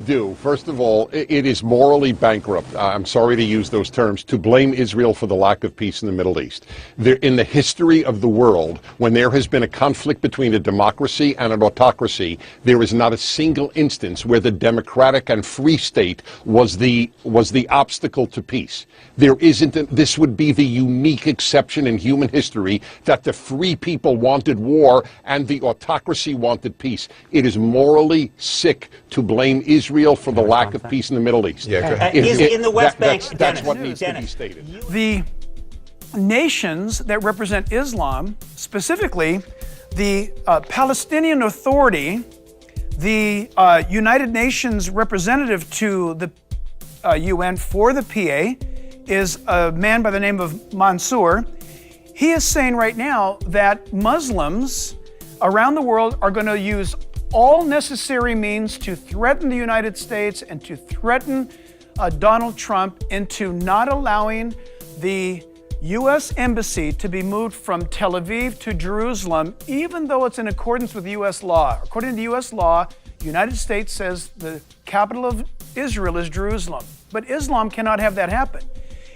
Do. First of all, it is morally bankrupt, I'm sorry to use those terms, to blame Israel for the lack of peace in the Middle East. In the history of the world, when there has been a conflict between a democracy and an autocracy, there is not a single instance where the democratic and free state was the obstacle to peace. There isn't. This would be the unique exception in human history that the free people wanted war and the autocracy wanted peace. It is morally sick to blame Israel for the lack of peace in the Middle East. Yeah, in the West Bank, that's what needs to be stated. The nations that represent Islam, specifically the Palestinian Authority, the United Nations representative to the UN for the PA, is a man by the name of Mansour. He is saying right now that Muslims around the world are going to use all necessary means to threaten the United States and to threaten Donald Trump into not allowing the U.S. Embassy to be moved from Tel Aviv to Jerusalem, even though it's in accordance with U.S. law. According to U.S. law, the United States says the capital of Israel is Jerusalem. But Islam cannot have that happen.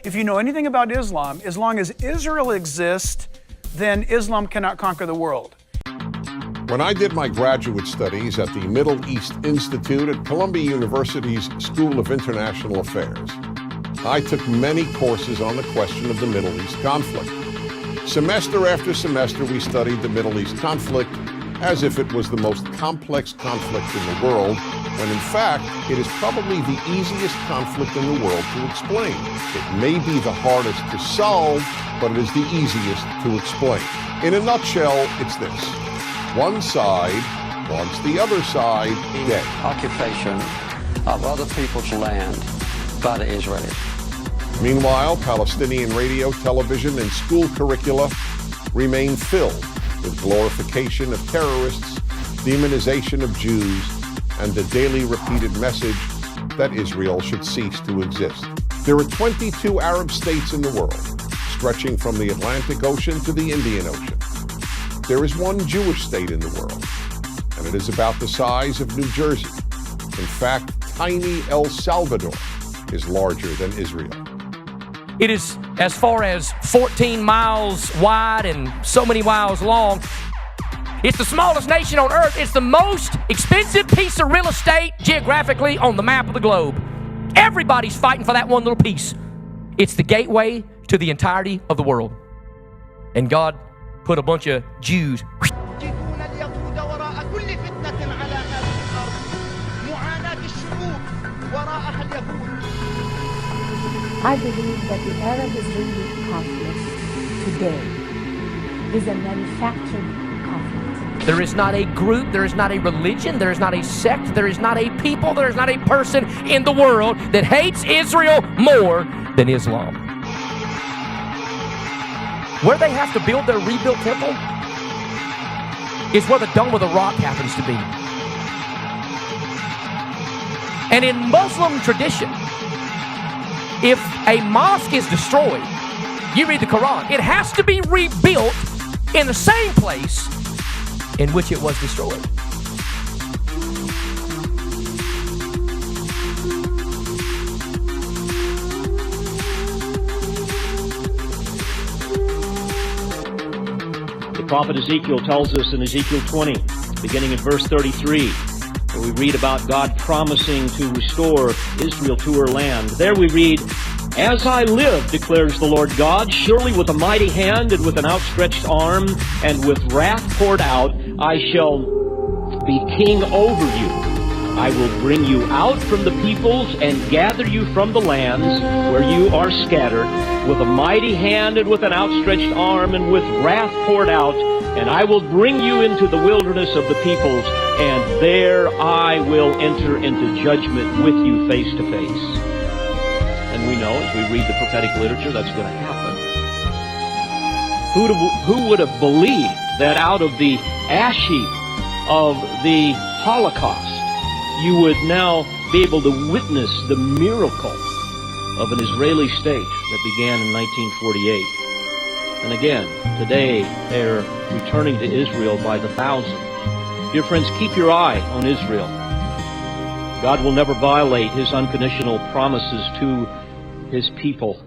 If you know anything about Islam, as long as Israel exists, then Islam cannot conquer the world. When I did my graduate studies at the Middle East Institute at Columbia University's School of International Affairs, I took many courses on the question of the Middle East conflict. Semester after semester, we studied the Middle East conflict as if it was the most complex conflict in the world, when in fact, it is probably the easiest conflict in the world to explain. It may be the hardest to solve, but it is the easiest to explain. In a nutshell, it's this. One side wants the other side dead. Occupation of other people's land by the Israelis. Meanwhile, Palestinian radio, television, and school curricula remain filled with glorification of terrorists, demonization of Jews, and the daily repeated message that Israel should cease to exist. There are 22 Arab states in the world, stretching from the Atlantic Ocean to the Indian Ocean. There is one Jewish state in the world, and it is about the size of New Jersey. In fact, tiny El Salvador is larger than Israel. It is as far as 14 miles wide and so many miles long. It's the smallest nation on earth. It's the most expensive piece of real estate geographically on the map of the globe. Everybody's fighting for that one little piece. It's the gateway to the entirety of the world. And God put a bunch of Jews. I believe that the Arab-Israeli conflict today is a manufactured conflict. There is not a group, there is not a religion, there is not a sect, there is not a people, there is not a person in the world that hates Israel more than Islam. Where they have to build their rebuilt temple is where the Dome of the Rock happens to be. And in Muslim tradition, if a mosque is destroyed, you read the Quran, it has to be rebuilt in the same place in which it was destroyed. The prophet Ezekiel tells us in Ezekiel 20, beginning in verse 33, where we read about God promising to restore Israel to her land. There we read, "As I live, declares the Lord God, surely with a mighty hand and with an outstretched arm and with wrath poured out, I shall be king over you. I will bring you out from the peoples and gather you from the lands where you are scattered, with a mighty hand and with an outstretched arm and with wrath poured out, and I will bring you into the wilderness of the peoples, and there I will enter into judgment with you face to face." And we know, as we read the prophetic literature, that's going to happen. Who would have believed that out of the ash heap of the Holocaust, you would now be able to witness the miracle of an Israeli state that began in 1948. And again, today they're returning to Israel by the thousands. Dear friends, keep your eye on Israel. God will never violate his unconditional promises to his people.